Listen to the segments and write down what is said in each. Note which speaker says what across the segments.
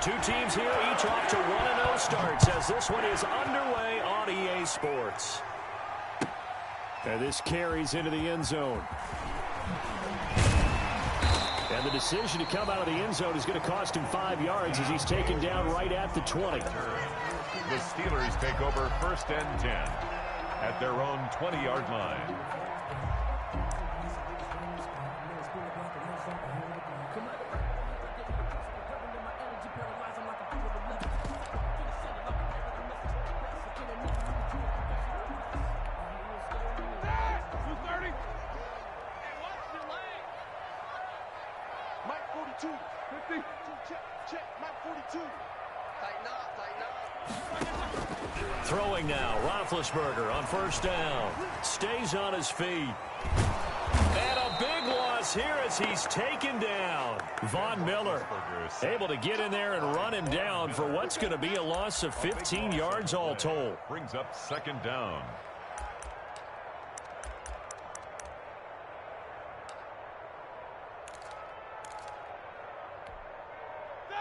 Speaker 1: Two teams here, each off to 1-0 starts as this one is underway on EA Sports. And this carries into the end zone. And the decision to come out of the end zone is going to cost him 5 yards as he's taken down right at the 20.
Speaker 2: The Steelers take over 1st and 10 at their own 20-yard line.
Speaker 1: Throwing now, Roethlisberger on 1st down. Stays on his feet. And a big loss here as he's taken down. Von Miller able to get in there and run him down for what's going to be a loss of 15 yards all told.
Speaker 2: Brings up 2nd down.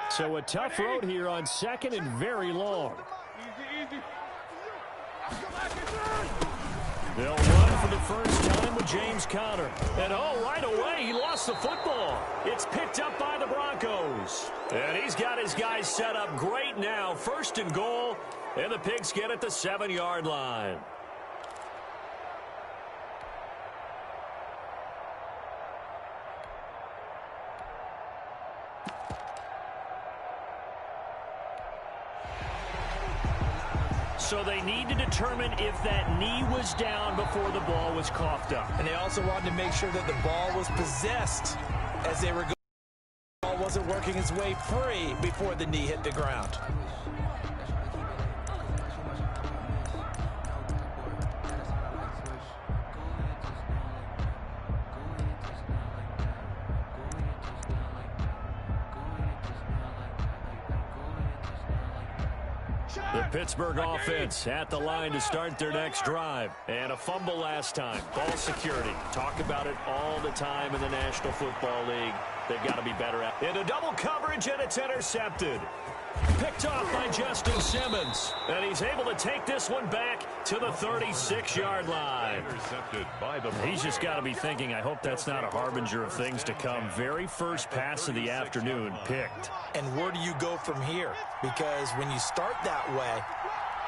Speaker 1: So a tough road here on 2nd and very long. They'll run for the first time with James Conner. And right away he lost the football. It's picked up by the Broncos. And he's got his guys set up great now. 1st and goal. And the Pigskin at the 7-yard line. So they need to determine if that knee was down before the ball was coughed up.
Speaker 3: And they also wanted to make sure that the ball was possessed as they were going. The ball wasn't working its way free before the knee hit the ground.
Speaker 1: The Pittsburgh offense at the line to start their next drive. And a fumble last time. Ball security. Talk about it all the time in the National Football League. They've got to be better at it. Into double coverage, and it's intercepted. Picked off by Justin Simmons. And he's able to take this one back to the 36-yard line.
Speaker 2: Intercepted by the
Speaker 1: He's just got to be thinking, I hope that's not a harbinger of things to come. Very first pass of the afternoon picked.
Speaker 3: And where do you go from here? Because when you start that way,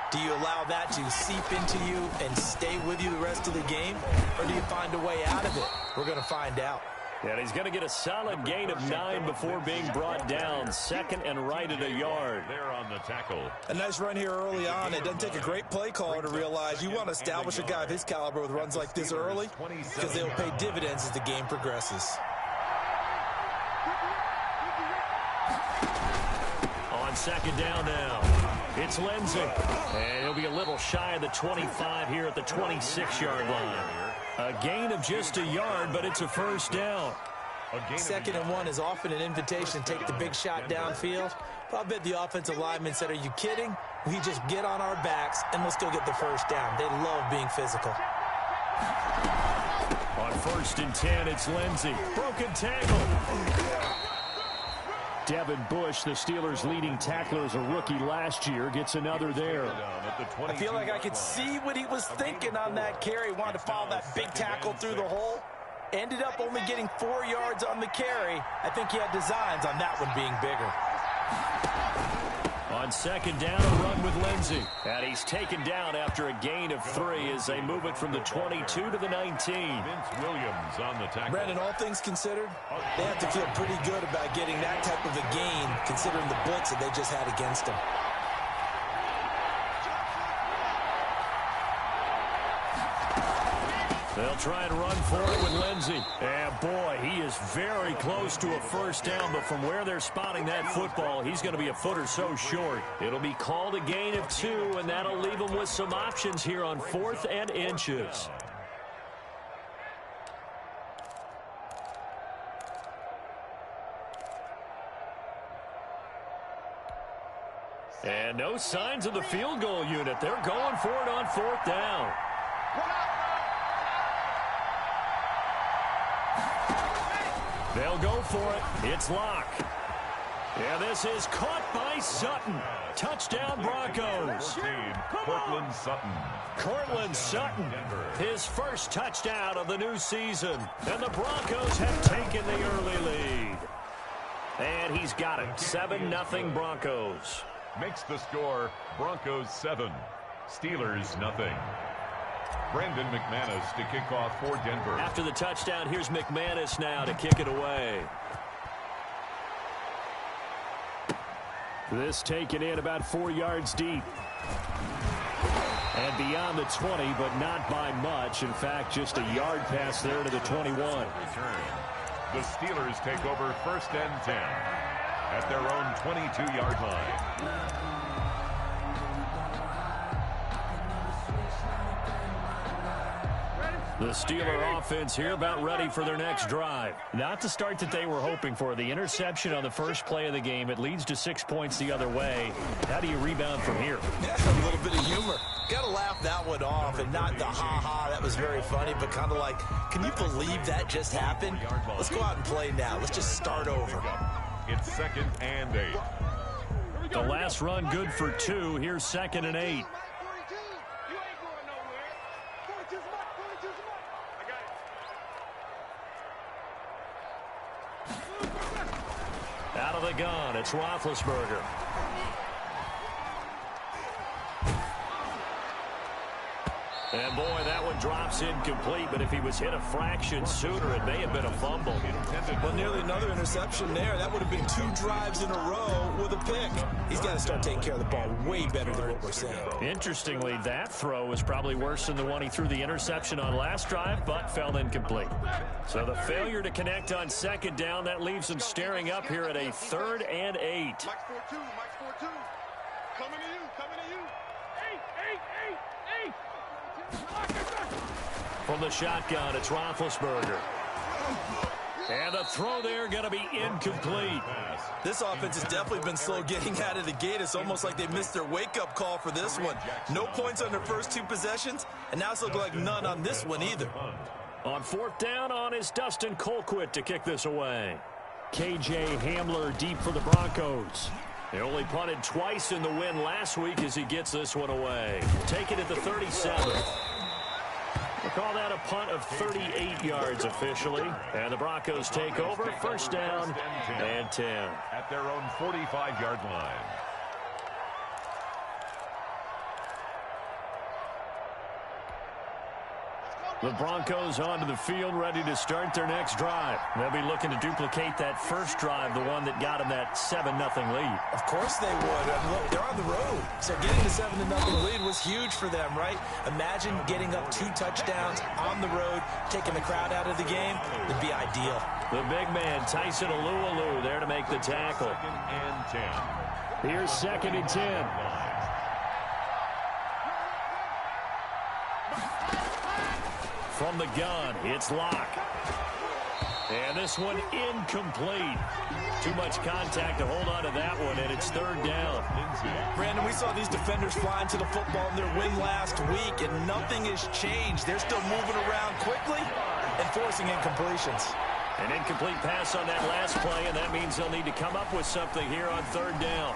Speaker 3: do you allow that to seep into you and stay with you the rest of the game? Or do you find a way out of it? We're going to find out.
Speaker 1: And he's going to get a solid gain of 9 before being brought down. 2nd and right at a yard.
Speaker 2: There on the tackle.
Speaker 3: A nice run here early on. It doesn't take a great play caller to realize you want to establish a guy of his caliber with runs like this early because they'll pay dividends as the game progresses.
Speaker 1: On 2nd down now, it's Lindsey. And he'll be a little shy of the 25 here at the 26-yard line. A gain of just a yard, but it's a 1st down.
Speaker 3: 2nd and 1 is often an invitation to take the big shot downfield. But I bet the offensive lineman said, are you kidding? We just get on our backs and let's go get the 1st down. They love being physical.
Speaker 1: On 1st and 10, it's Lindsey. Broken tackle. Devin Bush, the Steelers' leading tackler as a rookie last year, gets another there.
Speaker 3: I feel like I could see what he was thinking on that carry. Wanted to follow that big tackle through the hole. Ended up only getting 4 yards on the carry. I think he had designs on that one being bigger.
Speaker 1: On 2nd down, a run with Lindsey. And he's taken down after a gain of 3 as they move it from the 22 to the 19.
Speaker 2: Vince Williams on the tackle.
Speaker 3: Brandon, all things considered, they have to feel pretty good about getting that type of a gain considering the blitz that they just had against them.
Speaker 1: They'll try and run for it with Lindsey. And boy, he is very close to a 1st down, but from where they're spotting that football, he's going to be a foot or so short. It'll be called a gain of 2, and that'll leave him with some options here on 4th and inches. And no signs of the field goal unit. They're going for it on 4th down. They'll go for it. It's Locke. Yeah, this is caught by Sutton. Touchdown, Broncos.
Speaker 2: Cortland Sutton.
Speaker 1: Cortland Sutton, his first touchdown of the new season. And the Broncos have taken the early lead. And he's got it. 7-0 Broncos.
Speaker 2: Makes the score Broncos 7, Steelers 0. Brandon McManus to kick off for Denver.
Speaker 1: After the touchdown, here's McManus now to kick it away. This taken in about 4 yards deep. And beyond the 20, but not by much. In fact, just a yard pass there to the 21.
Speaker 2: The Steelers take over 1st and 10 at their own 22-yard line.
Speaker 1: The Steeler offense here about ready for their next drive.
Speaker 4: Not the start that they were hoping for. The interception on the first play of the game. It leads to 6 points the other way. How do you rebound from here?
Speaker 3: Yeah, a little bit of humor. Got to laugh that one off and not the ha-ha. That was very funny, but kind of like, can you believe that just happened? Let's go out and play now. Let's just start over.
Speaker 2: It's 2nd and 8.
Speaker 1: The last run good for 2. Here's 2nd and 8. Out of the gun, it's Roethlisberger. And boy, that one drops incomplete, but if he was hit a fraction sooner, it may have been a fumble.
Speaker 3: Well, nearly another interception there. That would have been 2 drives in a row with a pick. He's got to start taking care of the ball way better than what we're seeing.
Speaker 4: Interestingly, that throw was probably worse than the one he threw the interception on last drive, but fell incomplete.
Speaker 1: So the failure to connect on 2nd down, that leaves them staring up here at a 3rd and 8.
Speaker 5: Mike's 4-2, Mike's 4-2. Coming to you, coming to you. 8.
Speaker 1: From the shotgun, it's Roethlisberger. And the throw there going to be incomplete.
Speaker 3: This offense has definitely been slow getting out of the gate. It's almost like they missed their wake-up call for this one. No points on their first 2 possessions, and now it's looking like none on this one either.
Speaker 1: On 4th down on is Dustin Colquitt to kick this away.
Speaker 4: KJ Hamler deep for the Broncos.
Speaker 1: They only punted twice in the win last week as he gets this one away. Take it at the 37. We'll call that a punt of 38 yards officially. And the Broncos take over. 1st down and 10.
Speaker 2: At their own 45-yard line.
Speaker 1: The Broncos onto the field, ready to start their next drive. They'll be looking to duplicate that first drive, the one that got them that 7-0 lead.
Speaker 3: Of course they would. Look, they're on the road. So getting the 7-0 lead was huge for them, right? Imagine getting up 2 touchdowns on the road, taking the crowd out of the game. It'd be ideal.
Speaker 1: The big man, Tyson Alualu, there to make the tackle.
Speaker 2: 2nd and 10.
Speaker 4: Here's 2nd and 10.
Speaker 1: From the gun, it's Locke. And this one incomplete. Too much contact to hold on to that one, and it's 3rd down.
Speaker 3: Brandon, we saw these defenders flying to the football in their win last week, and nothing has changed. They're still moving around quickly and forcing incompletions.
Speaker 1: An incomplete pass on that last play, and that means they'll need to come up with something here on 3rd down.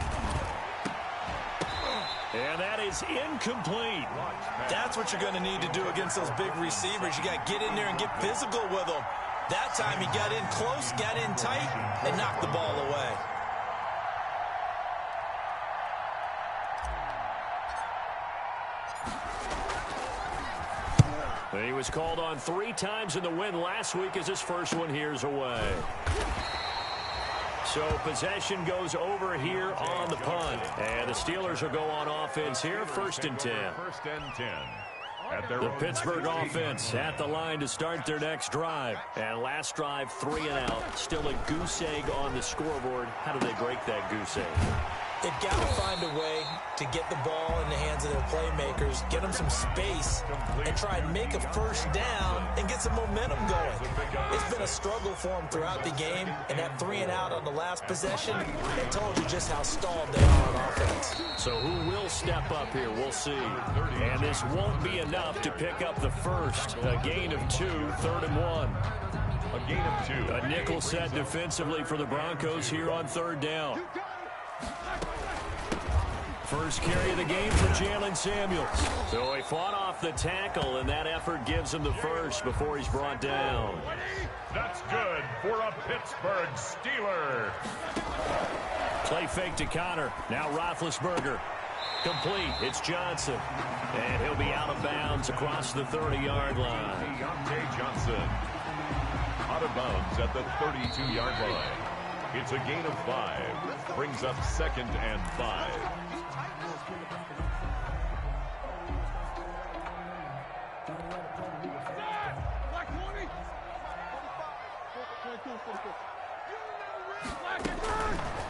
Speaker 1: And that is incomplete.
Speaker 3: That's what you're going to need to do against those big receivers. You got to get in there and get physical with them. That time he got in close, got in tight, and knocked the ball away.
Speaker 1: He was called on 3 times in the win last week as his first one here's away. So possession goes over here on the punt. And the Steelers will go on offense here, 1st and 10.
Speaker 2: 1st and 10. At their
Speaker 1: The
Speaker 2: own
Speaker 1: Pittsburgh
Speaker 2: 16.
Speaker 1: offense at the line to start their next drive. And last drive, 3 and out. Still a goose egg on the scoreboard. How do they break that goose egg?
Speaker 3: They've got to find a way to get the ball in the hands of their playmakers, get them some space, and try and make a 1st down and get some momentum going. It's been a struggle for them throughout the game, and that 3 and out on the last possession, it told you just how stalled they are on offense.
Speaker 1: So who will step up here? We'll see. And this won't be enough to pick up the first. A gain of 2, 3rd and 1.
Speaker 2: A gain of 2.
Speaker 1: A nickel set defensively for the Broncos here on 3rd down. First carry of the game for Jalen Samuels. So he fought off the tackle, and that effort gives him the first before he's brought down.
Speaker 2: That's good for a Pittsburgh Steeler.
Speaker 1: Play fake to Connor. Now Roethlisberger. Complete. It's Johnson. And he'll be out of bounds across the 30-yard line.
Speaker 2: Deontay Johnson out of bounds at the 32-yard line. It's a gain of 5. Brings up 2nd and 5.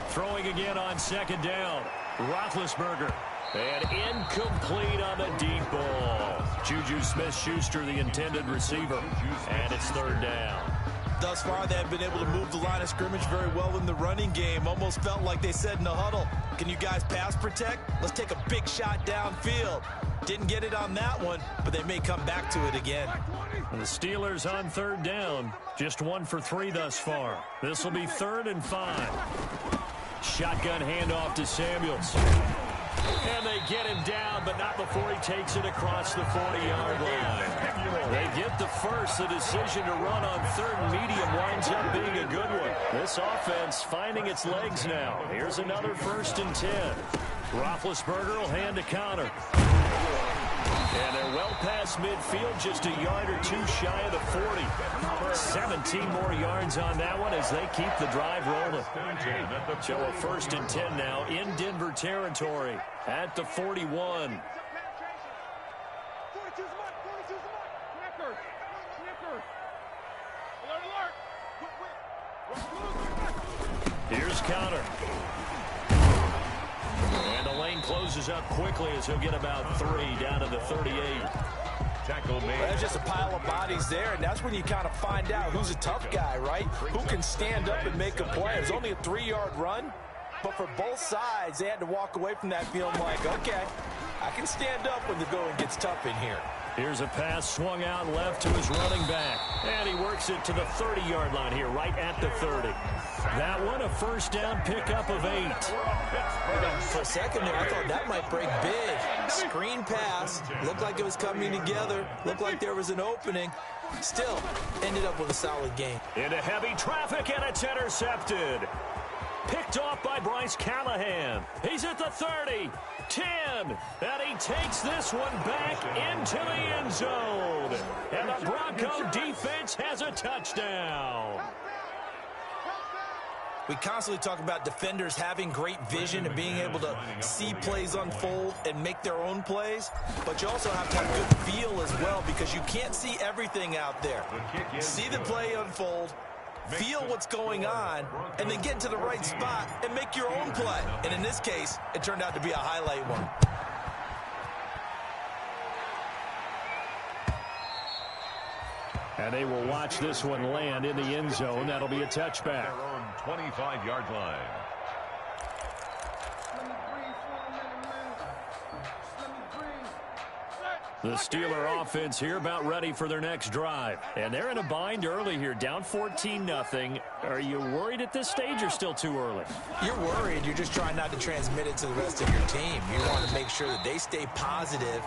Speaker 1: Throwing again on 2nd down. Roethlisberger. And incomplete on the deep ball. Juju Smith-Schuster, the intended receiver. And it's 3rd down.
Speaker 3: Thus far, they have been able to move the line of scrimmage very well in the running game. Almost felt like they said in the huddle, can you guys pass protect? Let's take a big shot downfield. Didn't get it on that one, but they may come back to it again.
Speaker 1: And the Steelers on 3rd down. Just 1 for 3 thus far. This will be 3rd and 5. Shotgun handoff to Samuels. And they get him down, but not before he takes it across the 40-yard line. They get the first. The decision to run on 3rd and medium winds up being a good one. This offense finding its legs now. Here's another 1st and 10. Roethlisberger will hand to Connor. And they're well past midfield, just a yard or 2 shy of the 40. 17 more yards on that one as they keep the drive rolling. So a 1st and 10 now in Denver territory at the 41. Here's Connor. And the lane closes up quickly as he'll get about 3 down to the 38.
Speaker 2: Tackle made.
Speaker 3: There's just a pile of bodies there, and that's when you kind of find out who's a tough guy, right? Who can stand up and make a play. It was only a 3-yard run, but for both sides, they had to walk away from that feeling like, okay, I can stand up when the going gets tough in here.
Speaker 1: Here's a pass swung out left to his running back. And he works it to the 30-yard line here, right at the 30. That one, a 1st down pickup of 8.
Speaker 3: For a second there, I thought that might break big. Screen pass. Looked like it was coming together. Looked like there was an opening. Still, ended up with a solid game.
Speaker 1: Into heavy traffic, and it's intercepted. Picked off by Bryce Callahan. He's at the 30, 10, and he takes this one back into the end zone. And the Bronco defense has a touchdown.
Speaker 3: We constantly talk about defenders having great vision and being able to see plays unfold and make their own plays, but you also have to have good feel as well because you can't see everything out there. See the play unfold, feel what's going on, and then get to the right spot and make your own play. And in this case, it turned out to be a highlight one.
Speaker 1: And they will watch this one land in the end zone. That'll be a touchback.
Speaker 2: 25-yard line.
Speaker 1: The Steeler offense here about ready for their next drive. And they're in a bind early here, down 14-0. Are you worried at this stage or still too early?
Speaker 3: You're worried. You're just trying not to transmit it to the rest of your team. You want to make sure that they stay positive.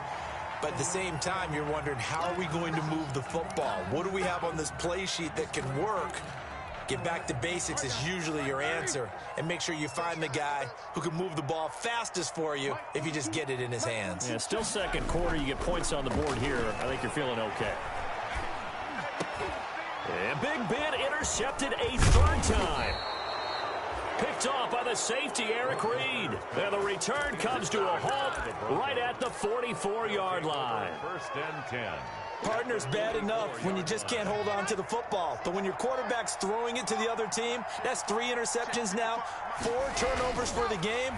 Speaker 3: But at the same time, you're wondering, how are we going to move the football? What do we have on this play sheet that can work? Get back to basics is usually your answer. And make sure you find the guy who can move the ball fastest for you if you just get it in his hands.
Speaker 1: Yeah, still 2nd quarter. You get points on the board here. I think you're feeling okay. And Big Ben intercepted a 3rd time. Picked off by the safety, Eric Reed. And the return comes to a halt right at the 44-yard line.
Speaker 2: 1st and 10.
Speaker 3: Partner's bad enough when you just can't hold on to the football. But when your quarterback's throwing it to the other team, that's 3 interceptions now, 4 turnovers for the game.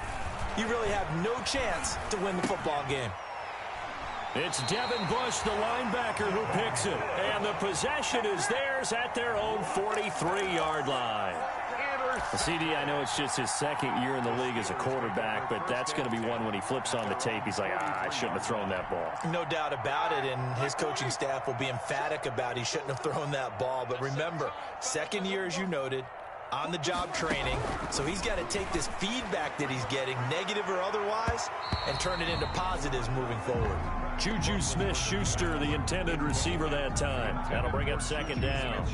Speaker 3: You really have no chance to win the football game.
Speaker 1: It's Devin Bush, the linebacker, who picks it. And the possession is theirs at their own 43-yard line. CD, I know it's just his second year in the league as a quarterback, but that's going to be one when he flips on the tape. He's like, I shouldn't have thrown that ball.
Speaker 3: No doubt about it, and his coaching staff will be emphatic about he shouldn't have thrown that ball. But remember, second year, as you noted, on-the-job training, so he's got to take this feedback that he's getting, negative or otherwise, and turn it into positives moving forward.
Speaker 1: Juju Smith-Schuster, the intended receiver that time. That'll bring up second down.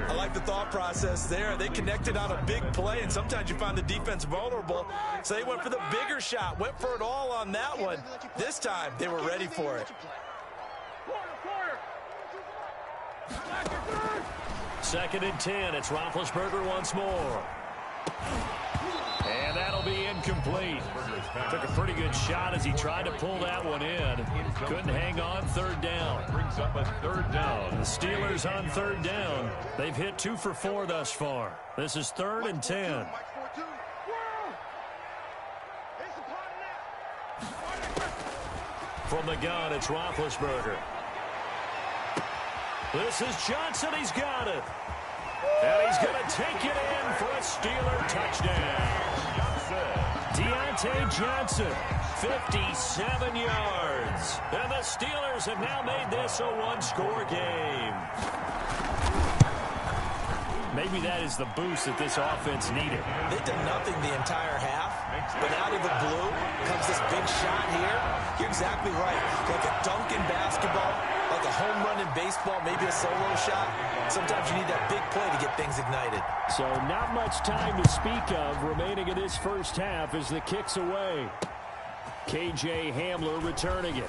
Speaker 3: I like the thought process there. They connected on a big play, and sometimes you find the defense vulnerable, so they went for the bigger shot, went for it all on that one. This time, they were ready for it.
Speaker 1: Second and 10. It's Roethlisberger once more. And that'll be incomplete. Took a pretty good shot as he tried to pull that one in. Couldn't hang on. Third down.
Speaker 2: Brings up a third down.
Speaker 1: The Steelers on third down. They've hit 2 for 4 thus far. This is third and 10. From the gun, it's Roethlisberger. This is Johnson. He's got it. And he's going to take it in for a Steeler touchdown. Deontay Johnson, 57 yards. And the Steelers have now made this a one-score game. Maybe that is the boost that this offense needed.
Speaker 3: They've done nothing the entire half, but out of the blue comes this big shot here. You're exactly right. Like a dunk in basketball, like a home run in baseball, maybe a solo shot. Sometimes you need that big play to get things ignited.
Speaker 1: So not much time to speak of remaining in this first half as the kick's away. KJ Hamler returning it.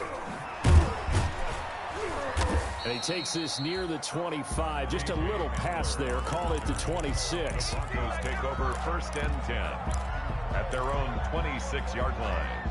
Speaker 1: And he takes this near the 25. Just a little pass there. Call it the 26.
Speaker 2: Broncos take over first and 10 at their own 26-yard line.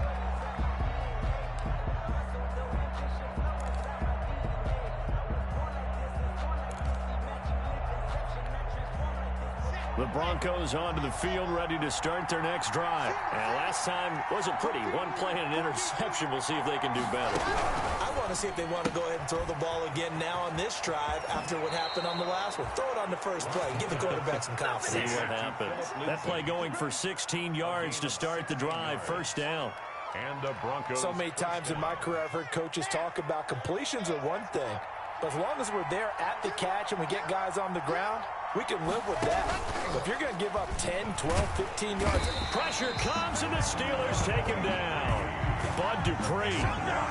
Speaker 1: The Broncos onto the field, ready to start their next drive. And last time wasn't pretty. One play and an interception. We'll see if they can do better.
Speaker 3: I want to see if they want to go ahead and throw the ball again now on this drive after what happened on the last one. Throw it on the first play. Give the quarterback some confidence.
Speaker 1: See what happens. That play going for 16 yards to start the drive. First down.
Speaker 2: And the Broncos.
Speaker 3: So many times in my career I've heard coaches talk about completions are one thing. But as long as we're there at the catch and we get guys on the ground, we can live with that. But if you're going to give up 10, 12, 15 yards.
Speaker 1: Pressure comes and the Steelers take him down. Bud Dupree.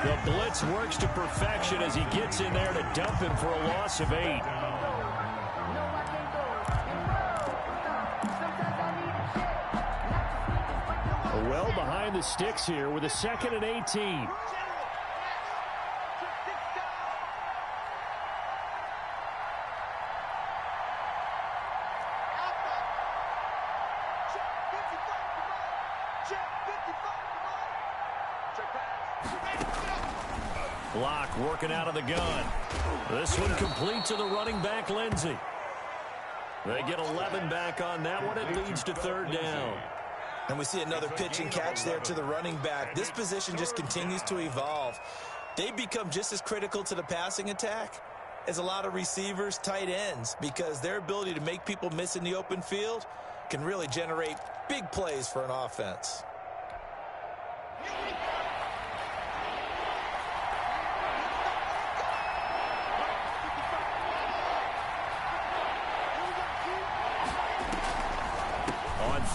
Speaker 1: The blitz works to perfection as he gets in there to dump him for a loss of 8. Well behind the sticks here with a second and 18. Block working out of the gun. This one complete to the running back, Lindsey. They get 11 back on that one. It leads to third down.
Speaker 3: And we see another pitch and catch there to the running back. This position just continues to evolve. They become just as critical to the passing attack as a lot of receivers, tight ends, because their ability to make people miss in the open field can really generate big plays for an offense.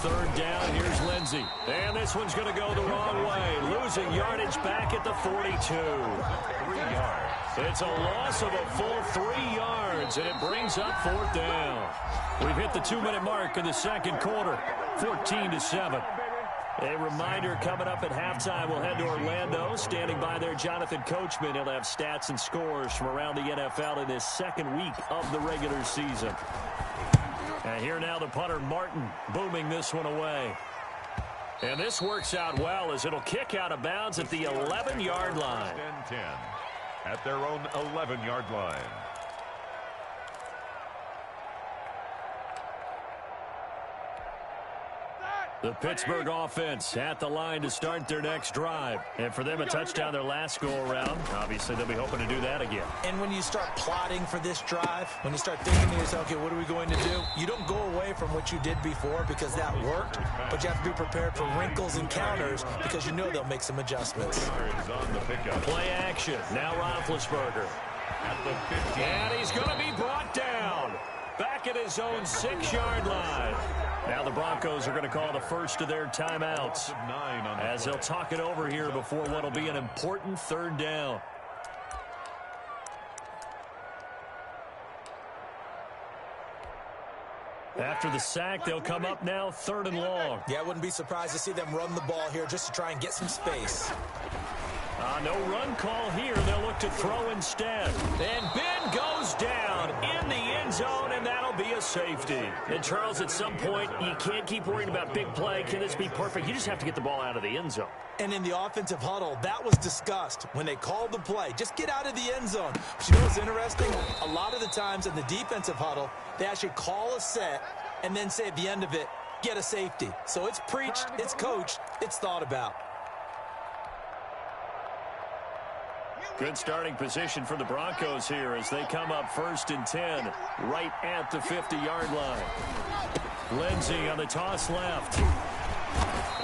Speaker 1: Third down, here's Lindsey. And this one's going to go the wrong way. Losing yardage back at the 42.
Speaker 2: 3 yards.
Speaker 1: It's a loss of a full 3 yards, and it brings up fourth down. We've hit the 2-minute mark in the second quarter, 14-7. A reminder coming up at halftime, we'll head to Orlando. Standing by there, Jonathan Coachman. He'll have stats and scores from around the NFL in this second week of the regular season. And here now the punter, Martin, booming this one away. And this works out well as it'll kick out of bounds at the 11-yard line.
Speaker 2: First and 10 at their own 11-yard line.
Speaker 1: The Pittsburgh offense at the line to start their next drive. And for them, a touchdown their last go-around. Obviously, they'll be hoping to do that again.
Speaker 3: And when you start plotting for this drive, when you start thinking to yourself, okay, what are we going to do? You don't go away from what you did before because that worked, but you have to be prepared for wrinkles and counters because you know they'll make some adjustments.
Speaker 1: Play action. Now Roethlisberger. And he's going to be brought down. Back at his own 6-yard line. Now the Broncos are going to call the first of their timeouts as they'll talk it over here before what will be an important third down. After the sack, they'll come up now 3rd and long.
Speaker 3: Yeah, I wouldn't be surprised to see them run the ball here just to try and get some space.
Speaker 1: No run call here. They'll look to throw instead. And Ben goes down in the end zone, and that'll be a safety. And, Charles, at some point, you can't keep worrying about big play. Can this be perfect? You just have to get the ball out of the end zone.
Speaker 3: And in the offensive huddle, that was discussed when they called the play. Just get out of the end zone. But you know what's interesting? A lot of the times in the defensive huddle, they actually call a set and then say at the end of it, get a safety. So it's preached, it's coached, it's thought about.
Speaker 1: Good starting position for the Broncos here as they come up 1st and 10 right at the 50-yard line. Lindsey on the toss left.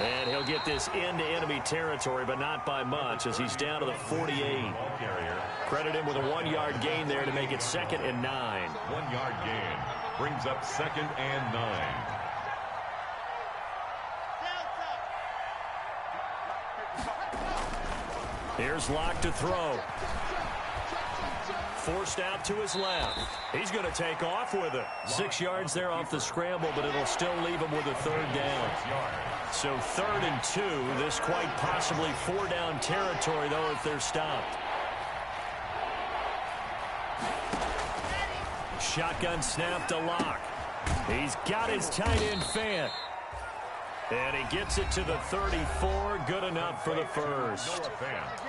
Speaker 1: And he'll get this into enemy territory, but not by much as he's down to the 48. Credit him with a 1-yard gain there to make it 2nd and 9.
Speaker 2: 1-yard gain brings up 2nd and 9.
Speaker 1: Here's Locke to throw. Forced out to his left. He's going to take off with it. 6 yards there off the scramble, but it'll still leave him with a 3rd down. So 3rd and 2. This quite possibly 4-down territory, though, if they're stopped. Shotgun snap to Locke. He's got his tight end Fant. And he gets it to the 34. Good enough for the first.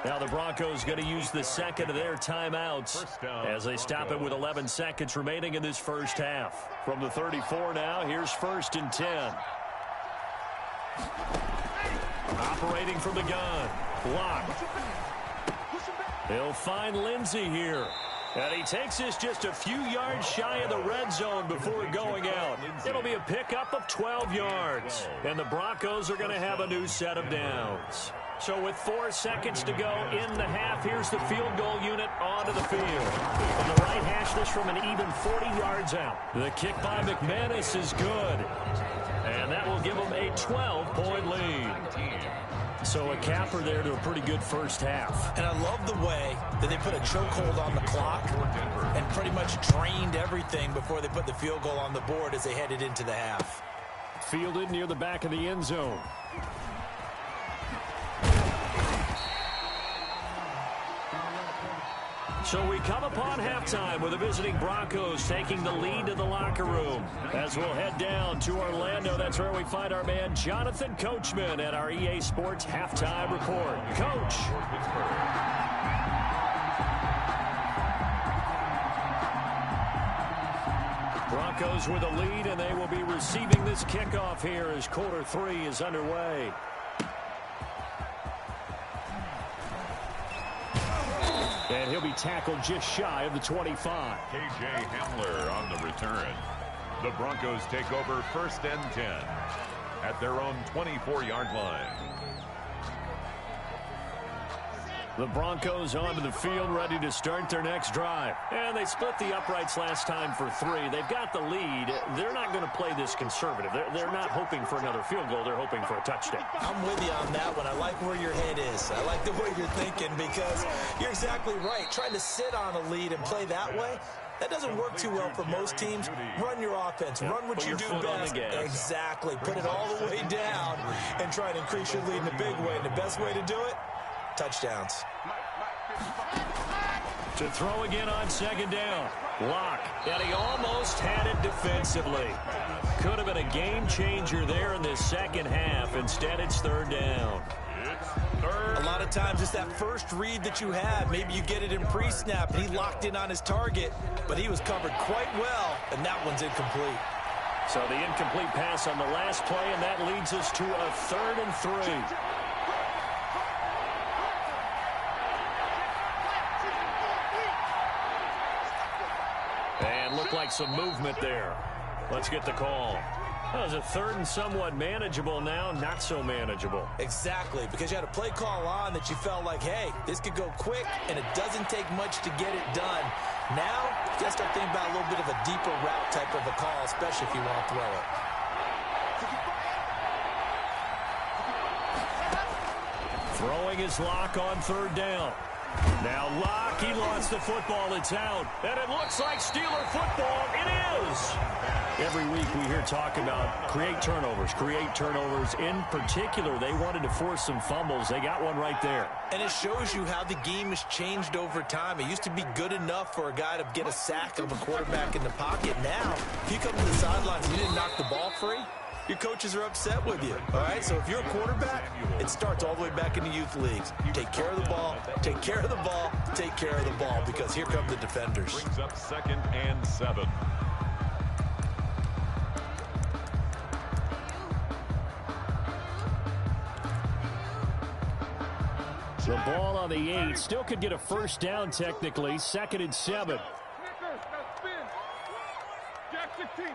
Speaker 1: Now the Broncos going to use the 2nd of their timeouts as they stop it with 11 seconds remaining in this first half. From the 34 now, here's 1st and 10. Operating from the gun. Locke. He'll find Lindsey here. And he takes this just a few yards shy of the red zone before going out. It'll be a pickup of 12 yards. And the Broncos are going to have a new set of downs. So with 4 seconds to go in the half, here's the field goal unit onto the field. And the right hash this from an even 40 yards out. The kick by McManus is good. And that will give them a 12-point lead. So a capper there to a pretty good first half.
Speaker 3: And I love the way that they put a chokehold on the clock and pretty much drained everything before they put the field goal on the board as they headed into the half.
Speaker 1: Fielded near the back of the end zone. So we come upon halftime with the visiting Broncos taking the lead to the locker room. As we'll head down to Orlando, that's where we find our man Jonathan Coachman at our EA Sports Halftime Report. Coach. Broncos with a lead, and they will be receiving this kickoff here as quarter 3 is underway. And he'll be tackled just shy of the 25.
Speaker 2: KJ Hamler on the return. The Broncos take over 1st and 10 at their own 24-yard line.
Speaker 1: The Broncos onto the field, ready to start their next drive. And they split the uprights last time for 3. They've got the lead. They're not going to play this conservative. They're not hoping for another field goal. They're hoping for a touchdown.
Speaker 3: I'm with you on that one. I like where your head is. I like the way you're thinking because you're exactly right. Trying to sit on a lead and play that way, that doesn't work too well for most teams. Run your offense. Run what you do best. Exactly. Put it all the way down and try to increase your lead in a big way. And the best way to do it, touchdowns.
Speaker 1: To throw again on 2nd down. Locke. And he almost had it defensively. Could have been a game changer there in this second half. Instead, it's 3rd down.
Speaker 3: A lot of times it's that first read that you have. Maybe you get it in pre-snap, and he locked in on his target, but he was covered quite well, and that one's incomplete.
Speaker 1: So the incomplete pass on the last play, and that leads us to a 3rd and 3. And looked like some movement there. Let's get the call. That was a 3rd and somewhat manageable, now not so manageable.
Speaker 3: Exactly, because you had a play call on that you felt like, hey, this could go quick, and it doesn't take much to get it done. Now, you got to start thinking about a little bit of a deeper route type of a call, especially if you want to throw it.
Speaker 1: Throwing his Lock on 3rd down. Now Lock, he lost the football. It's out. And it looks like Steeler football. It is. Every week we hear talk about create turnovers. In particular, they wanted to force some fumbles. They got one right there.
Speaker 3: And it shows you how the game has changed over time. It used to be good enough for a guy to get a sack of a quarterback in the pocket. Now, if you come to the sidelines and you didn't knock the ball free, your coaches are upset with you, all right? So if you're a quarterback, it starts all the way back in the youth leagues. Take care of the ball, take care of the ball, take care of the ball, because here come the defenders.
Speaker 2: Brings up 2nd and 7.
Speaker 4: The ball on the 8. Still could get a 1st down technically. 2nd and 7.
Speaker 5: Jack 16.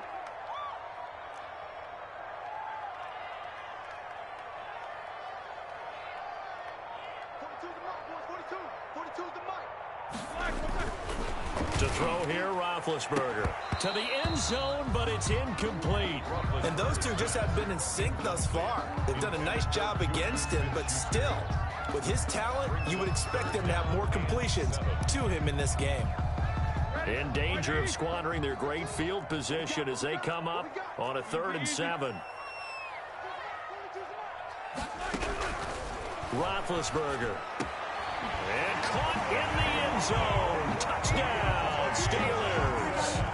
Speaker 1: To throw here, Roethlisberger. To the end zone, but it's incomplete.
Speaker 3: And those two just have been in sync thus far. They've done a nice job against him, but still, with his talent, you would expect them to have more completions to him in this game.
Speaker 1: In danger of squandering their great field position as they come up on a 3rd and 7. Roethlisberger. And caught in the end zone. Touchdown, Steelers.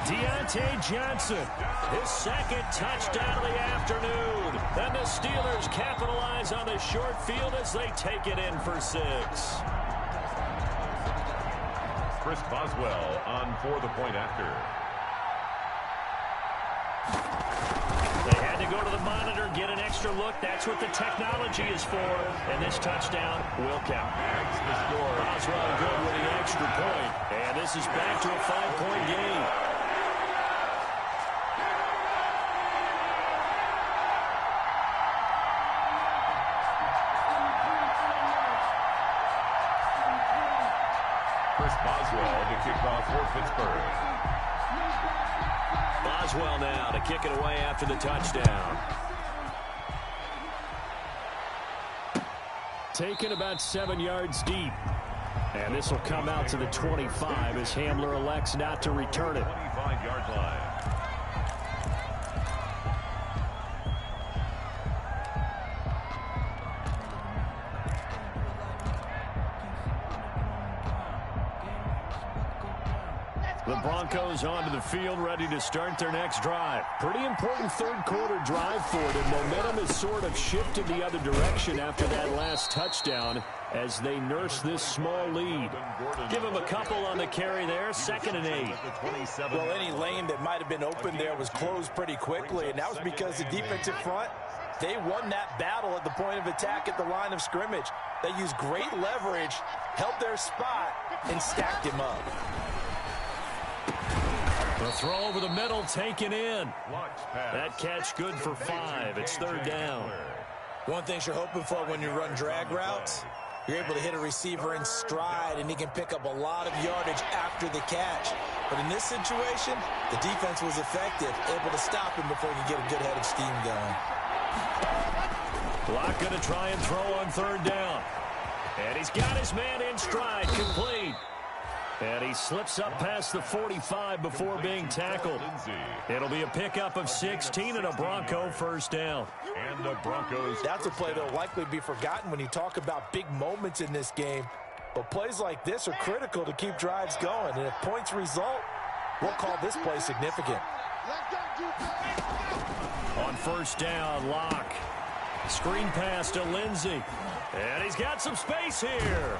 Speaker 1: Deontay Johnson, his 2nd touchdown of the afternoon. And the Steelers capitalize on the short field as they take it in for 6.
Speaker 2: Chris Boswell on for the point after.
Speaker 1: They had to go to the monitor, get an extra look. That's what the technology is for. And this touchdown will count.
Speaker 2: That's the score.
Speaker 1: Boswell good with the extra point. And this is back to a 5-point game.
Speaker 2: Chris Boswell to kick off for Pittsburgh.
Speaker 1: Boswell now to kick it away after the touchdown.
Speaker 4: Taken about 7 yards deep. And this will come out to the 25 as Hamler elects not to return it.
Speaker 2: 25-yard line.
Speaker 1: The Broncos onto the field, ready to start their next drive.
Speaker 4: Pretty important 3rd quarter drive for them. Momentum has sort of shifted the other direction after that last touchdown as they nurse this small lead.
Speaker 1: Give them a couple on the carry there. 2nd and 8.
Speaker 3: Well, any lane that might have been open there was closed pretty quickly, and that was because the defensive front, they won that battle at the point of attack at the line of scrimmage. They used great leverage, held their spot, and stacked him up.
Speaker 1: The throw over the middle taken in. That catch good for 5. It's 3rd down.
Speaker 3: One thing you're hoping for when you run drag routes, you're able to hit a receiver in stride, and he can pick up a lot of yardage after the catch. But in this situation, the defense was effective, able to stop him before he could get a good head of steam going.
Speaker 1: Lock going to try and throw on 3rd down. And he's got his man in stride, complete. And he slips up past the 45 before being tackled. It'll be a pickup of 16 and a Bronco 1st down.
Speaker 2: And the Broncos.
Speaker 3: That's a play that'll likely be forgotten when you talk about big moments in this game. But plays like this are critical to keep drives going. And if points result, we'll call this play significant.
Speaker 1: On 1st down, Lock. Screen pass to Lindsey. And he's got some space here.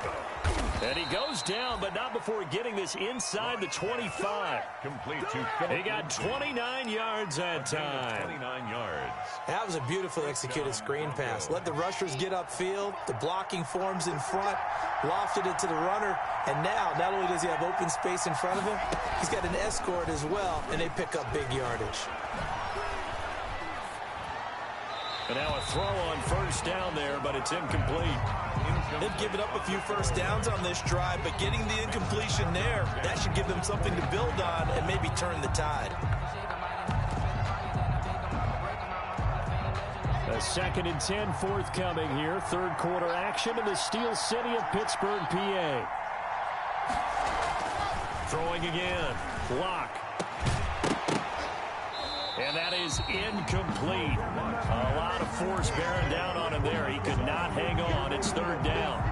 Speaker 1: And he goes down, but not before getting this inside the 25.
Speaker 2: Complete to Phillip.
Speaker 1: He got 29 yards that time.
Speaker 2: 29 yards.
Speaker 3: That was a beautifully executed screen pass. Let the rushers get upfield. The blocking forms in front. Lofted it to the runner. And now, not only does he have open space in front of him, he's got an escort as well, and they pick up big yardage.
Speaker 1: And now a throw on first down there, but it's incomplete.
Speaker 3: They've given up a few first downs on this drive, but getting the incompletion there, that should give them something to build on and maybe turn the tide.
Speaker 4: A 2nd and 10 forthcoming here. Third quarter action in the Steel City of Pittsburgh, PA.
Speaker 1: Throwing again. Block. And that is incomplete. A lot of force bearing down on him there. He could not hang on. It's third down.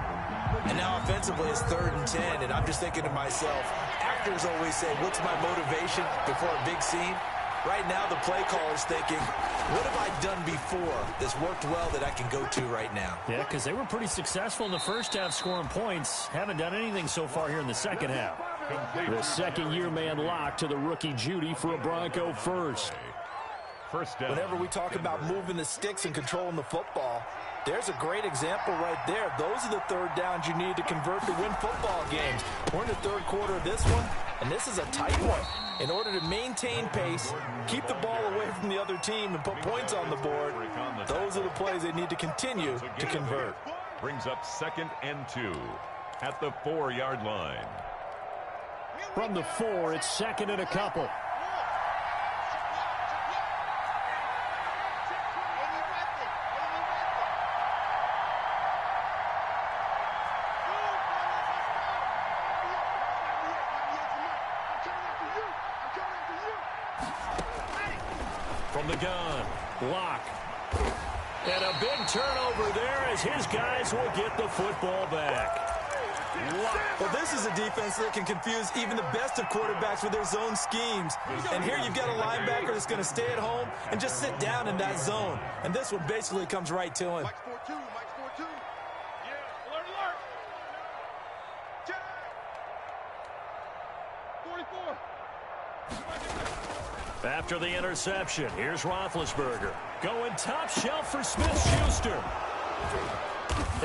Speaker 3: And now offensively it's 3rd and 10, and I'm just thinking to myself, actors always say, what's my motivation before a big scene? Right now the play caller's thinking, what have I done before that's worked well that I can go to right now?
Speaker 4: Yeah, because they were pretty successful in the first half scoring points. Haven't done anything so far here in the second half. The second-year man lock to the rookie Judy for a Bronco first.
Speaker 2: First down.
Speaker 3: Whenever we talk about moving the sticks and controlling the football, there's a great example right there. Those are the third downs you need to convert to win football games. We're in the third quarter of this one, and this is a tight one. In order to maintain pace, keep the ball away from the other team, and put points on the board, those are the plays they need to continue to convert.
Speaker 2: Brings up 2nd and 2 at the 4-yard line.
Speaker 4: From the 4, it's 2nd and a couple.
Speaker 1: From the gun. Block. And a big turnover there as his guys will get the football back.
Speaker 3: Well, this is a defense that can confuse even the best of quarterbacks with their zone schemes. And here you've got a linebacker that's going to stay at home and just sit down in that zone. And this one basically comes right to him.
Speaker 5: Mike's 4-2. Mike's 4-2. Yeah, alert, alert. Check. 44.
Speaker 1: After the interception, here's Roethlisberger. Going top shelf for Smith-Schuster.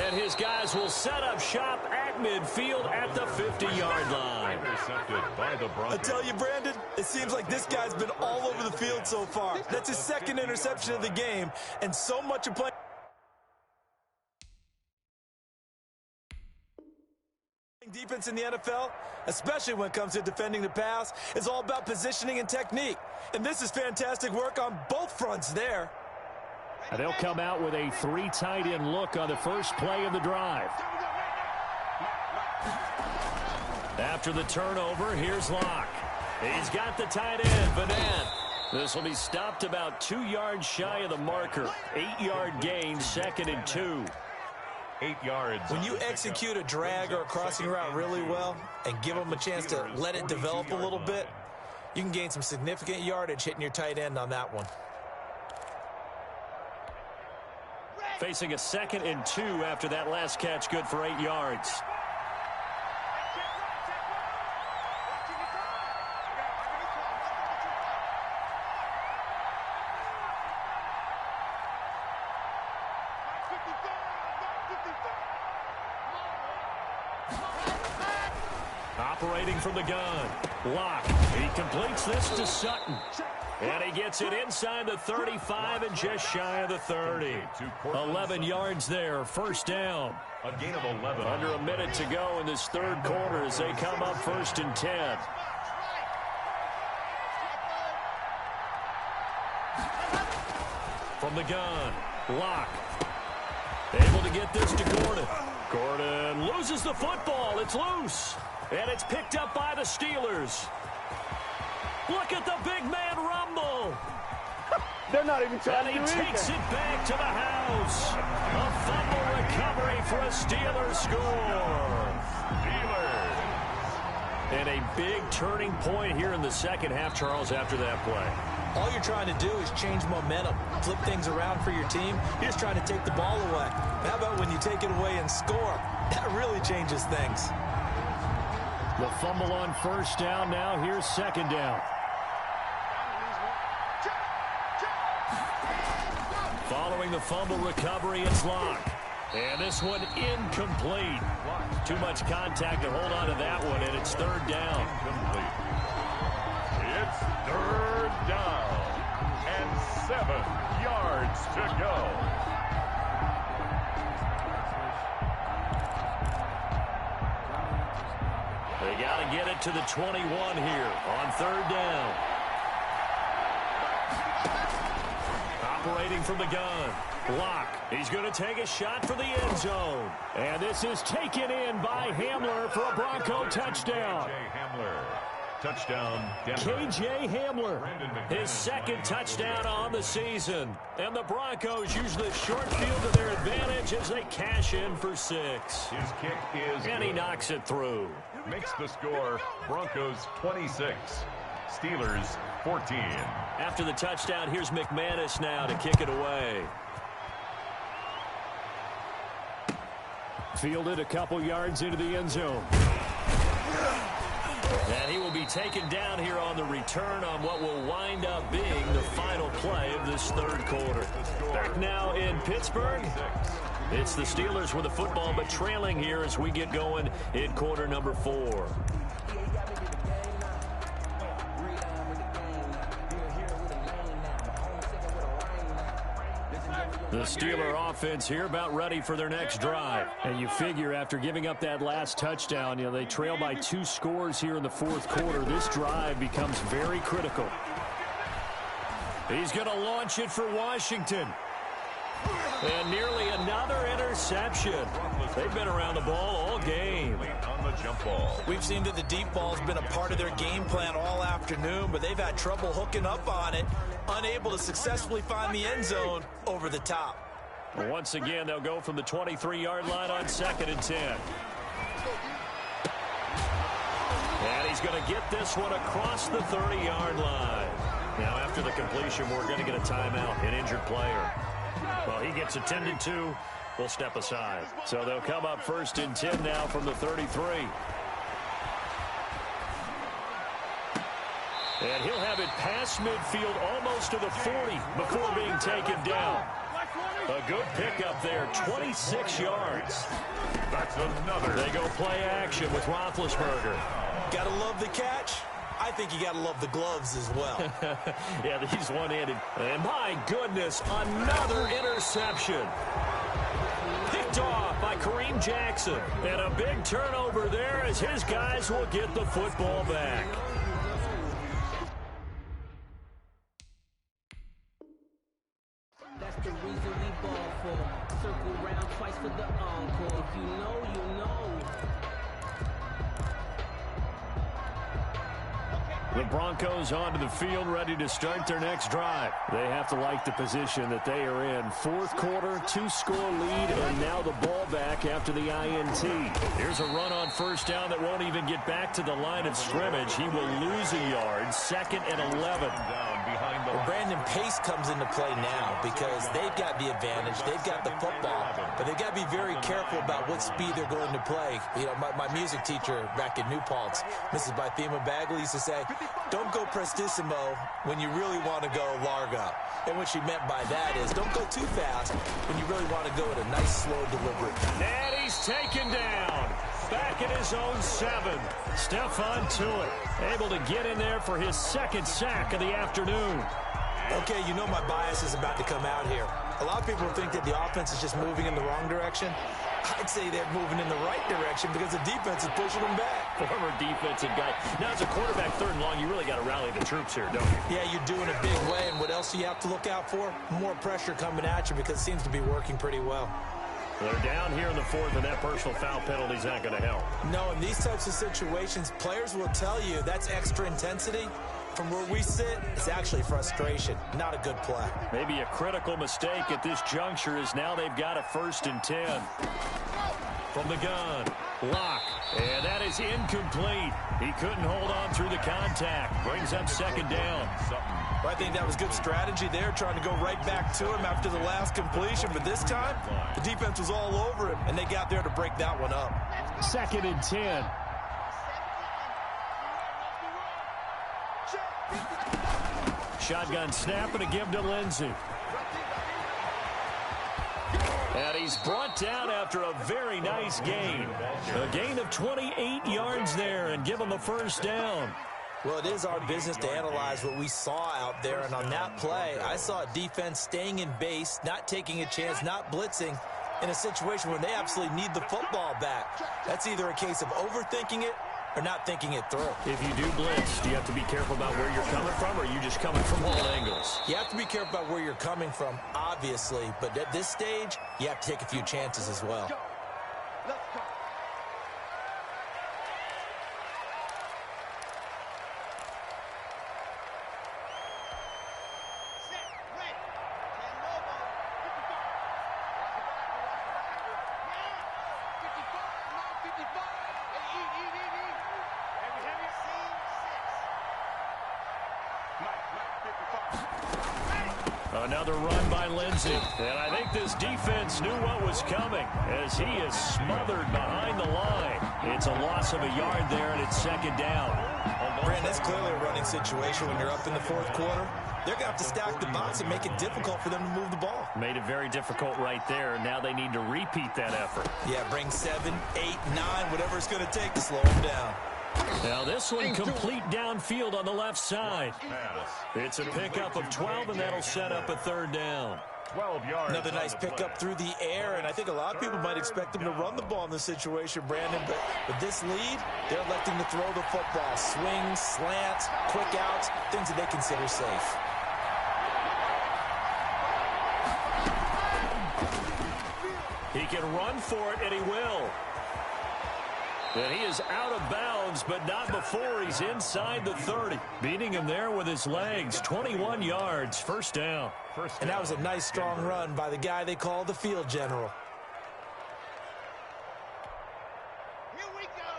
Speaker 1: And his guys will set up shop at midfield at the 50-yard line.
Speaker 2: Intercepted by the Broncos.
Speaker 3: I tell you, Brandon, it seems like this guy's been all over the field so far. That's his 2nd interception of the game, and so much of playing defense in the NFL, especially when it comes to defending the pass, is all about positioning and technique. And this is fantastic work on both fronts there.
Speaker 4: And they'll come out with a 3 tight end look on the first play of the drive.
Speaker 1: After the turnover, here's Locke. He's got the tight end, Vanette. This will be stopped about 2 yards shy of the marker. 8-yard gain, 2nd and 2.
Speaker 2: 8 yards.
Speaker 3: When you execute a drag or a crossing route really well and give them a chance to let it develop a little bit, you can gain some significant yardage hitting your tight end on that one.
Speaker 1: Facing a 2nd and 2 after that last catch, good for 8 yards. Operating from the gun. Locke. He completes this to Sutton. And he gets it inside the 35 and just shy of the 30. 11 yards there. First down.
Speaker 2: A gain of 11.
Speaker 1: Under a minute to go in this third quarter as they come up 1st and 10. From the gun. Locke. Able to get this to Gordon. Gordon loses the football. It's loose. And it's picked up by the Steelers. Look at the big man rumble.
Speaker 5: They're not even trying
Speaker 1: and he takes it back to the house. A fumble recovery for a Steelers score.
Speaker 2: Steelers.
Speaker 1: And a big turning point here in the second half, Charles, after that play.
Speaker 3: All you're trying to do is change momentum, flip things around for your team. You're just trying to take the ball away. How about when you take it away and score? That really changes things.
Speaker 4: The fumble on first down. Now here's second down. Following the fumble recovery, it's Locke. And this one incomplete. Too much contact to hold on to that one, and it's third down.
Speaker 2: Incomplete. It's third down and 7 yards to go.
Speaker 1: They got to get it to the 21 here on third down. Operating from the gun. Locke. He's going to take a shot for the end zone. And this is taken in by Hamler for a Bronco touchdown.
Speaker 2: KJ Hamler. Touchdown, Denver.
Speaker 1: KJ Hamler, his second touchdown on the season. And the Broncos use the short field to their advantage as they cash in for 6.
Speaker 2: His kick is
Speaker 1: And he knocks it through.
Speaker 2: Makes the score Broncos 26, Steelers 14.
Speaker 1: After the touchdown, here's McManus now to kick it away.
Speaker 4: Fielded a couple yards into the end zone.
Speaker 1: And he will be taken down here on the return on what will wind up being the final play of this third quarter. Back now in Pittsburgh. It's the Steelers with the football, but trailing here as we get going in quarter number 4. The Steeler offense here about ready for their next drive.
Speaker 4: And you figure after giving up that last touchdown, they trail by 2 scores here in the fourth quarter. This drive becomes very critical.
Speaker 1: He's going to launch it for Washington. And nearly another interception. They've been around the ball all game.
Speaker 2: On the jump ball.
Speaker 3: We've seen that the deep ball's been a part of their game plan all afternoon, but they've had trouble hooking up on it, unable to successfully find the end zone over the top.
Speaker 1: Once again, they'll go from the 23-yard line on 2nd and 10. And he's going to get this one across the 30-yard line. Now, after the completion, we're going to get a timeout, an injured player. Well, he gets attended to. We'll step aside. So they'll come up 1st and 10 now from the 33. And he'll have it past midfield almost to the 40 before being taken down. A good pickup there, 26 yards.
Speaker 2: That's another.
Speaker 1: They go play action with Roethlisberger.
Speaker 3: Gotta love the catch. I think you gotta love the gloves as well.
Speaker 1: Yeah, he's one-handed. And my goodness, another interception. Picked off by Kareem Jackson. And a big turnover there as his guys will get the football back.
Speaker 6: That's the reason we ball for. Circle round twice for the encore. If you know, you know.
Speaker 4: The Broncos onto the field, ready to start their next drive. They have to like the position that they are in. Fourth quarter, 2-score lead, and now the ball back after the INT.
Speaker 1: Here's a run on first down that won't even get back to the line of scrimmage. He will lose a yard. 2nd and 11.
Speaker 2: Down behind the
Speaker 3: Well, Brandon Pace comes into play now because they've got the advantage. They've got the football, but they've got to be very careful about what speed they're going to play. You know, my music teacher back in New Paltz, Mrs. Bythema Bagley, used to say, don't go prestissimo when you really want to go largo. And what she meant by that is don't go too fast when you really want to go at a nice, slow delivery.
Speaker 1: And he's taken down. Back at his own 7. Stephon Tuitt able to get in there for his 2nd sack of the afternoon.
Speaker 3: Okay, you know my bias is about to come out here. A lot of people think that the offense is just moving in the wrong direction. I'd say they're moving in the right direction because the defense is pushing them back.
Speaker 1: Former defensive guy. Now, as a quarterback 3rd and long, you really got to rally the troops here, don't you?
Speaker 3: Yeah, you're doing a big way, and what else do you have to look out for? More pressure coming at you because it seems to be working pretty well.
Speaker 1: They're down here in the 4th, and that personal foul penalty is not going to help.
Speaker 3: No, in these types of situations, players will tell you that's extra intensity. From where we sit, it's actually frustration, not a good play.
Speaker 1: Maybe a critical mistake at this juncture is now they've got a 1st and 10. From the gun, Locke, and that is incomplete. He couldn't hold on through the contact. Brings up 2nd down.
Speaker 3: Well, I think that was good strategy there, trying to go right back to him after the last completion. But this time, the defense was all over him, and they got there to break that one up.
Speaker 4: 2nd and 10. shotgun snap and a give to Lindsey. And he's brought down after a very nice gain. A gain of 28 yards there and give him a first down.
Speaker 3: Well, it is our business to analyze what we saw out there, and on that play, I saw a defense staying in base, not taking a chance, not blitzing in a situation where they absolutely need the football back. That's either a case of overthinking it or not thinking it through.
Speaker 4: If you do blitz, do you have to be careful about where you're coming from, or are you just coming from all angles?
Speaker 3: You have to be careful about where you're coming from, obviously, but at this stage, you have to take a few chances as well.
Speaker 5: Let's go.
Speaker 4: Another run by Lindsey. And I think this defense knew what was coming as he is smothered behind the line. It's a loss of a yard there, and it's second down.
Speaker 3: Brandon, that's clearly a running situation when you're up in the fourth quarter. They're going to have to stack the box and make it difficult for them to move the ball.
Speaker 4: Made it very difficult right there. Now they need to repeat that effort.
Speaker 3: Yeah, bring 7, 8, 9, whatever it's going to take to slow them down.
Speaker 4: Now this one complete downfield on the left side. It's a pickup of 12, and that'll set up a third down.
Speaker 2: 12 yards.
Speaker 3: Another nice pickup through the air, and I think a lot of people might expect them to run the ball in this situation, Brandon, but with this lead, they're electing to throw the football. Swings, slants, quick outs, things that they consider safe.
Speaker 4: He can run for it, and he will. And he is out of bounds, but not before he's inside the 30. Beating him there with his legs. 21 yards, first down.
Speaker 3: And that was a nice, strong run by the guy they call the field general.
Speaker 5: Here we go.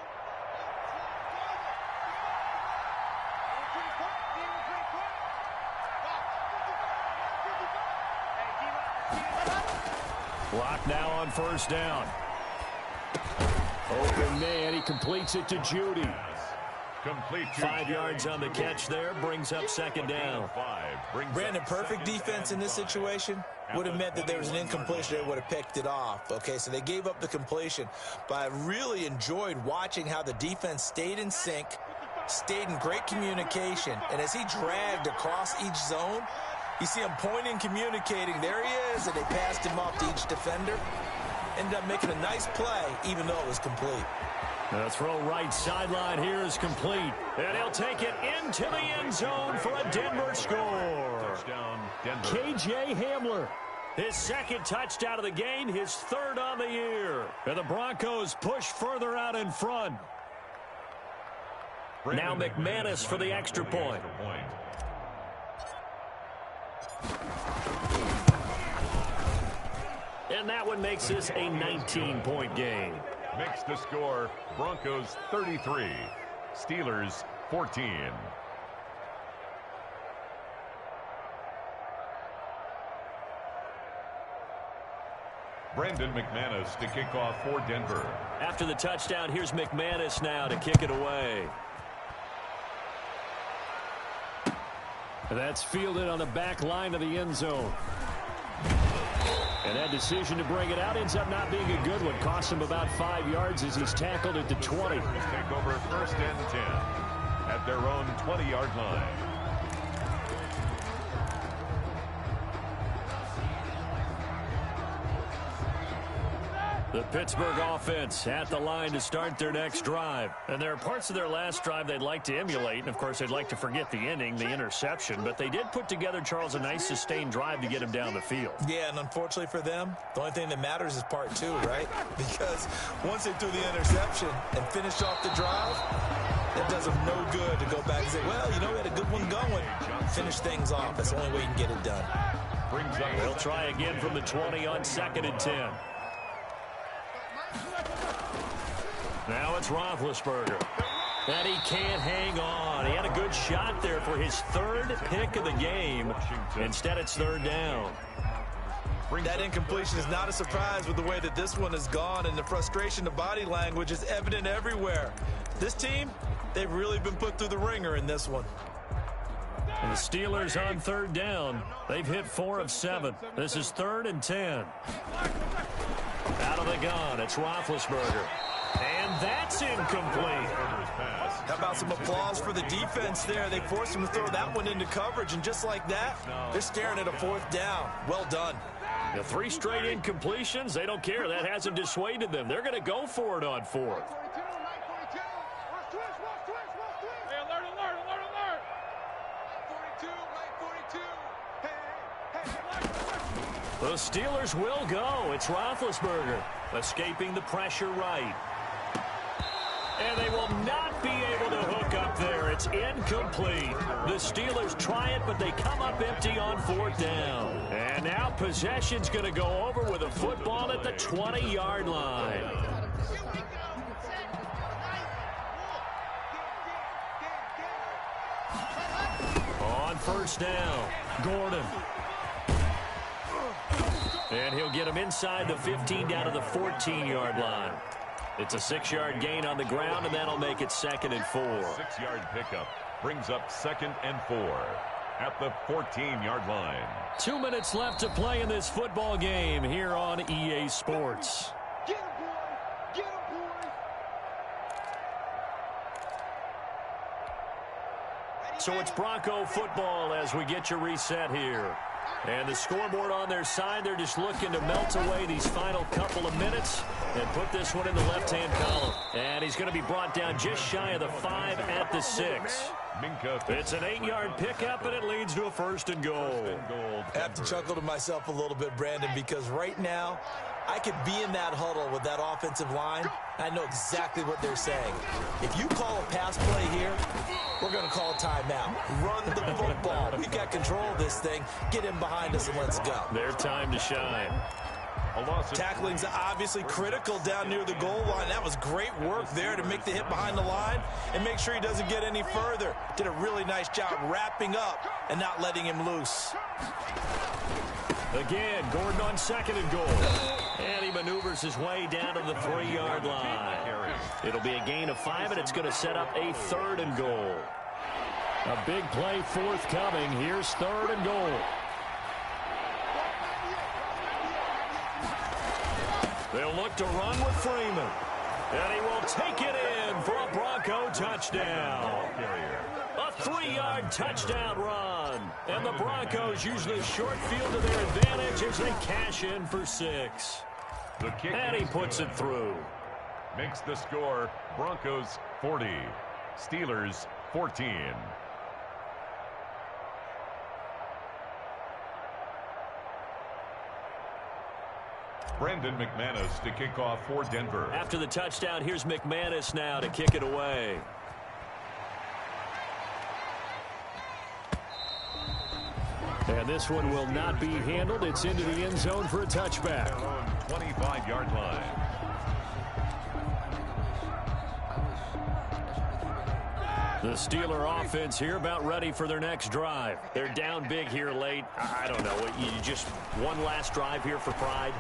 Speaker 4: Block now on first down. Open man, he completes it to Judy.
Speaker 2: Complete.
Speaker 4: 5 yards on the catch there, brings up second down.
Speaker 3: Brandon, perfect defense in this situation would have meant that there was an incompletion. They would have picked it off. Okay, so they gave up the completion. But I really enjoyed watching how the defense stayed in sync, stayed in great communication. And as he dragged across each zone, you see him pointing, communicating. There he is, and they passed him off to each defender. Ended up making a nice play, even though it was complete.
Speaker 4: The throw right sideline here is complete. And he'll take it into the end zone for a Denver score.
Speaker 2: Touchdown, Denver.
Speaker 4: KJ Hamler. His second touchdown of the game, his third on the year. And the Broncos push further out in front. Now McManus for the extra point. And that one makes this a 19-point game.
Speaker 2: Makes the score Broncos 33, Steelers 14. Brandon McManus to kick off for Denver.
Speaker 4: After the touchdown, here's McManus now to kick it away. That's fielded on the back line of the end zone. And that decision to bring it out ends up not being a good one. Costs him about 5 yards as he's tackled at the 20.
Speaker 2: Take over first and 10 at their own 20-yard line.
Speaker 4: The Pittsburgh offense at the line to start their next drive. And there are parts of their last drive they'd like to emulate. And, of course, they'd like to forget the inning, the interception. But they did put together, Charles, a nice sustained drive to get him down the field.
Speaker 3: Yeah, and unfortunately for them, the only thing that matters is part 2, right? Because once they threw the interception and finished off the drive, it does them no good to go back and say, well, you know, we had a good one going. Finish things off. That's the only way you can get it done.
Speaker 4: They'll try again from the 20 on 2nd and 10. Now it's Roethlisberger. And he can't hang on. He had a good shot there for his third pick of the game. Instead, it's third down.
Speaker 3: That incompletion is not a surprise with the way that this one has gone, and the frustration, the body language is evident everywhere. This team, they've really been put through the ringer in this one.
Speaker 4: And the Steelers on third down. They've hit 4 of 7. This is 3rd and 10. Out of the gun, it's Roethlisberger. And that's incomplete.
Speaker 3: How about some applause for the defense there? They forced him to throw that one into coverage, and just like that, they're staring at a 4th down. Well done.
Speaker 4: The 3 straight incompletions, they don't care. That hasn't dissuaded them. They're going to go for it on 4th. The Steelers will go. It's Roethlisberger escaping the pressure right. And they will not be able to hook up there. It's incomplete. The Steelers try it, but they come up empty on 4th down. And now possession's going to go over with a football at the 20-yard line. On 1st down, Gordon. And he'll get him inside the 15 down to the 14-yard line. It's a 6-yard gain on the ground, and that'll make it 2nd and 4.
Speaker 2: 6-yard pickup brings up 2nd and 4 at the 14-yard line.
Speaker 4: 2 minutes left to play in this football game here on EA Sports.
Speaker 5: Get him, boy! Get him, boy!
Speaker 4: So it's Bronco football as we get you reset here. And the scoreboard on their side, they're just looking to melt away these final couple of minutes and put this one in the left-hand column. And he's going to be brought down just shy of the 5 at the 6. It's an 8-yard pickup, and it leads to a 1st and goal.
Speaker 3: I have to chuckle to myself a little bit, Brandon, because right now I could be in that huddle with that offensive line. I know exactly what they're saying. If you call a pass play here, we're going to call a timeout. Run the football. We've got control of this thing. Get in behind us and let's go.
Speaker 4: Their time to shine.
Speaker 3: Tackling's obviously critical down near the goal line. That was great work there to make the hit behind the line and make sure he doesn't get any further. Did a really nice job wrapping up and not letting him loose.
Speaker 4: Again, Gordon on 2nd and goal. And he maneuvers his way down to the 3-yard line. It'll be a gain of 5, and it's going to set up a 3rd and goal. A big play forthcoming. Here's 3rd and goal. They'll look to run with Freeman. And he will take it in for a Bronco touchdown. A 3-yard touchdown run. And the Broncos use the short field to their advantage as they cash in for 6. And he puts it through.
Speaker 2: Makes the score Broncos 40, Steelers 14. Brandon McManus to kick off for Denver.
Speaker 4: After the touchdown, here's McManus now to kick it away. And this one will not be handled. It's into the end zone for a touchback.
Speaker 2: 25-yard line.
Speaker 4: The Steeler offense here about ready for their next drive. They're down big here late. I don't know. You just one last drive here for pride.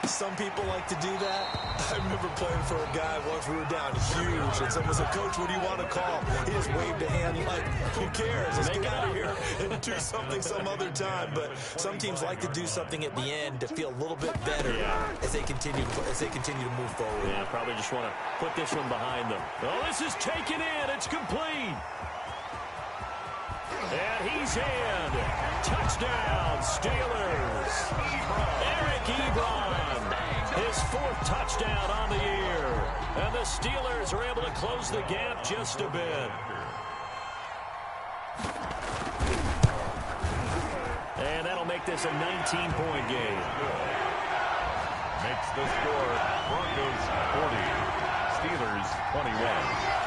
Speaker 3: Some people like to do that. I remember playing for a guy once. We were down huge, and someone said, "Coach, what do you want to call?" He just waved a hand like, who cares? Let's get out of here and do something some other time. But some teams like to do something at the end to feel a little bit better as they continue to move forward.
Speaker 4: Yeah, probably just want to put this one behind them. Oh, this is taken in. It's complete. And he's in. Touchdown, Steelers. Eric Ebron, his 4th touchdown on the year. And the Steelers are able to close the gap just a bit. And that'll make this a 19-point game.
Speaker 2: Makes the score Broncos 40, Steelers 21.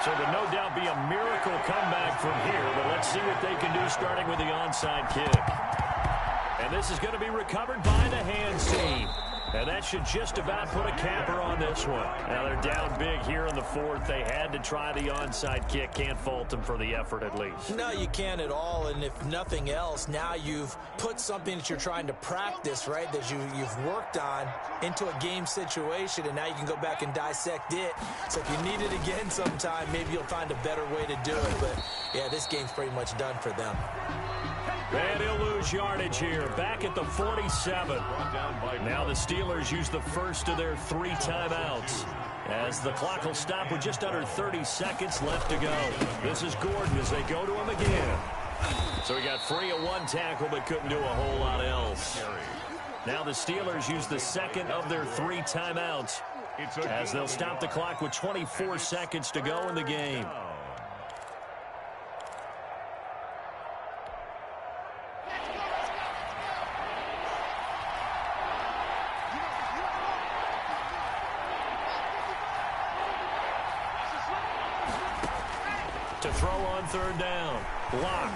Speaker 4: So there'll no doubt be a miracle comeback from here, but let's see what they can do starting with the onside kick. And this is going to be recovered by the hands team.
Speaker 1: And that should just about put a capper on this one. Now they're down big here in the fourth. They had to try the onside kick. Can't fault them for the effort at least.
Speaker 3: No, you can't at all. And if nothing else, now you've put something that you're trying to practice, right, that you've worked on into a game situation, and now you can go back and dissect it. So if you need it again sometime, maybe you'll find a better way to do it. But, yeah, this game's pretty much done for them.
Speaker 1: And he'll lose yardage here, back at the 47. Now the Steelers use the first of their 3 timeouts, as the clock will stop with just under 30 seconds left to go. This is Gordon as they go to him again. So he got free of 1 tackle, but couldn't do a whole lot else. Now the Steelers use the second of their 3 timeouts, as they'll stop the clock with 24 seconds to go in the game. To throw on 3rd down. Block.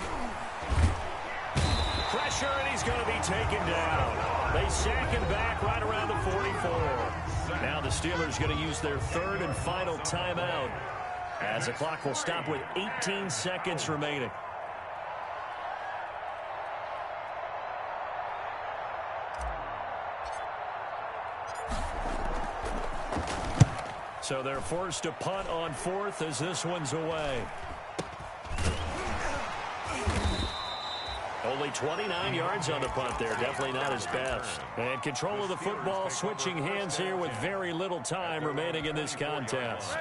Speaker 1: Pressure, and he's going to be taken down. They sack him back right around the 44. Now the Steelers going to use their 3rd and final timeout, as the clock will stop with 18 seconds remaining. So they're forced to punt on 4th as this one's away. Only 29 yards on the punt there. Definitely not his best. And control of the football switching hands here with very little time remaining in this contest.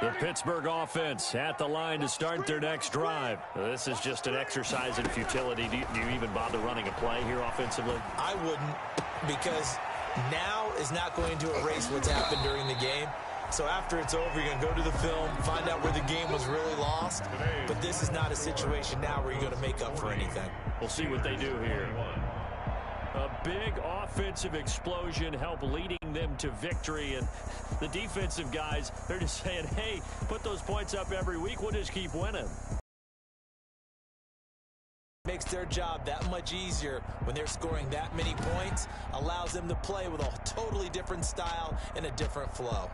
Speaker 1: The Pittsburgh offense at the line to start their next drive. This is just an exercise in futility. Do you even bother running a play here offensively?
Speaker 3: I wouldn't, because now is not going to erase what's happened during the game. So after it's over, you're going to go to the film, find out where the game was really lost. But this is not a situation now where you're going to make up for anything.
Speaker 1: We'll see what they do here. A big offensive explosion helped leading them to victory. And the defensive guys, they're just saying, hey, put those points up every week. We'll just keep winning.
Speaker 3: Makes their job that much easier when they're scoring that many points. Allows them to play with a totally different style and a different flow.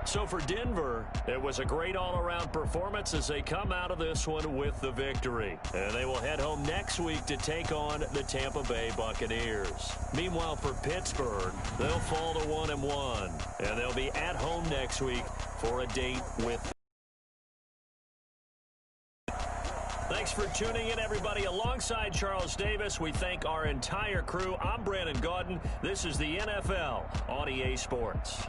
Speaker 1: So for Denver, it was a great all-around performance as they come out of this one with the victory. And they will head home next week to take on the Tampa Bay Buccaneers. Meanwhile, for Pittsburgh, they'll fall to 1-1. And they'll be at home next week for a date with... Thanks for tuning in, everybody. Alongside Charles Davis, we thank our entire crew. I'm Brandon Gaudin. This is the NFL on EA Sports.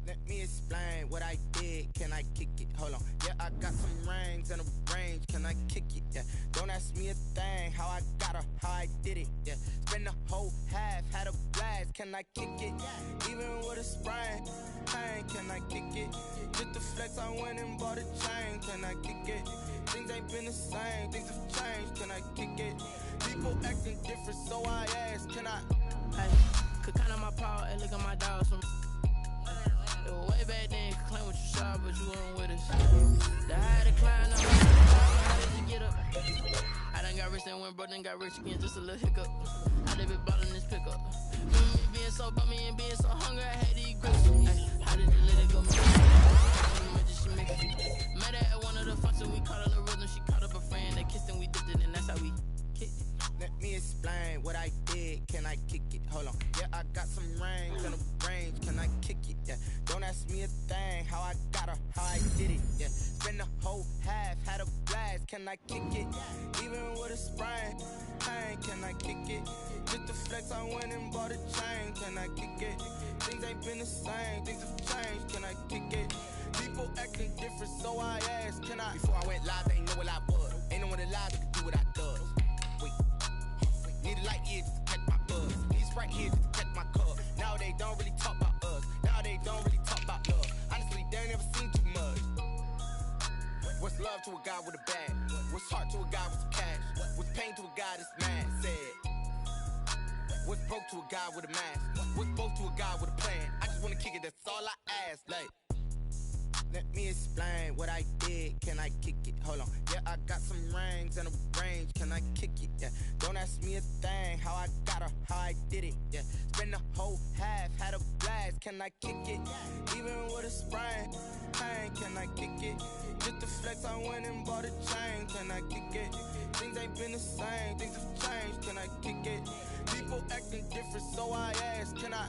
Speaker 7: Let me explain what I did. Can I kick it? Hold on. Yeah, I got some rings and a range. Can I kick it? Yeah. Don't ask me a thing. How I got her, how I did it. Yeah. Spend the whole half, had a blast. Can I kick it? Even with a sprain. Pain, can I kick it? Just the flex, I went and bought a chain. Can I kick it? Things ain't been the same. Things have changed. Can I kick it? People acting different, so I ask. Can I?
Speaker 6: Hey, could count on my power and look at my dogs from. Way back then, could claim what you saw, but you weren't with us. The high decline, how did you get up? I done got rich and went broke, then got rich again, just a little hiccup. I live it ballin' this pickup. Me being so bummy and being so hungry, I had to eat grits. How did you let it go? Met her at one of the functions, we caught her the rhythm. She caught up a friend, they kissed and we did it, and that's how we kicked it.
Speaker 7: Let me explain what I did. Can I kick it? Hold on. Yeah, I got some rings and a range. Can I kick it? Yeah. Don't ask me a thing. How I got her, how I did it. Yeah. Spend the whole half, had a blast. blast. Can I kick it? Even with a sprain, pain, can I kick it? Just the flex, I went and bought a chain. Can I kick it? Things ain't been the same, things have changed. Can I kick it? People acting different, so I asked, can I? Before I went live, they ain't know what I was. Ain't no one alive that could do what I does. Wait, need a light here just to catch my buzz. Need Sprite here just to catch my cup. Now they don't really talk about us. Now they don't really talk about love. Honestly, they ain't never seen too much. What's love to a guy with a bag? What's heart to a guy with some cash? What's pain to a guy that's mad? Said. What's broke to a guy with a mask? What's broke to a guy with a plan? I just wanna kick it, that's all I ask. Like, let me explain what I did. Can I kick it? Hold on. Yeah, I got some rings and a range. Can I kick it? Yeah. Don't ask me a thing. How I got her, how I did it. Yeah. Spend the whole half, had a blast. Can I kick it? Even with a sprain, pain. Can I kick it? Just the flex, I went and bought a chain. Can I kick it? Things ain't been the same, things have changed. Can I kick it? People acting different, so I asked, can I?